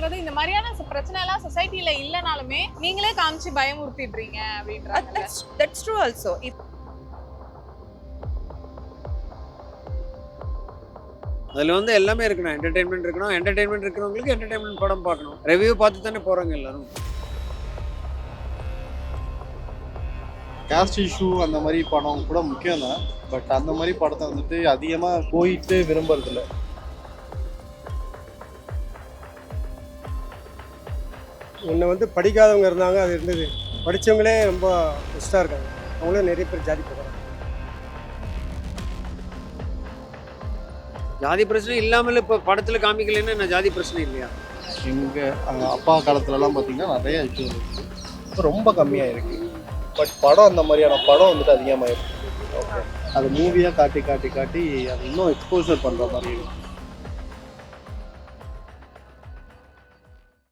சொல்றது இந்த மாதிரியான பிரச்சனை எல்லாம் சொசைட்டில இல்லனாலுமே நீங்களே காமிச்சு பயமுறுத்திடுறீங்க அப்படின்றாங்க. That's true also. அதில் வந்து எல்லாமே இருக்கணும். என்டர்டெயின்மெண்ட் இருக்கணும். என்டர்டெயின்மெண்ட் இருக்கிறவங்களுக்கு என்டர்டெயின்மெண்ட் படம் பார்க்கணும். ரிவ்யூ பார்த்து தானே போகிறாங்க எல்லாரும். காஸ்ட் இஷ்யூ அந்த மாதிரி படம் கூட முக்கியம் தான். பட் அந்த மாதிரி படத்தை வந்துட்டு அதிகமாக போயிட்டு விரும்புறதில்ல. முன்ன வந்து படிக்காதவங்க இருந்தாங்க, அது இருந்தது. படித்தவங்களே ரொம்ப பெஸ்ட்டாக இருக்காங்க. அவங்களே நிறைய பேர் ஜாதி போகிறாங்க. ஜாதி பிரச்சனை இல்லாமல் இப்போ படத்தில் காமிக்கலைன்னா என்ன ஜாதி பிரச்சனை இல்லையா? எங்கள் அப்பா காலத்துலலாம் பார்த்தீங்கன்னா நிறைய இஷ்யூ இருந்துச்சு. இப்போ ரொம்ப கம்மியாக இருக்குது. பட் படம் அந்த மாதிரியான படம் வந்துட்டு அதிகமாக இருக்குது. ஓகே, அது மூவியாக காட்டி காட்டி காட்டி அது இன்னும் எக்ஸ்போசர் பண்ணுற மாதிரி இருக்குது.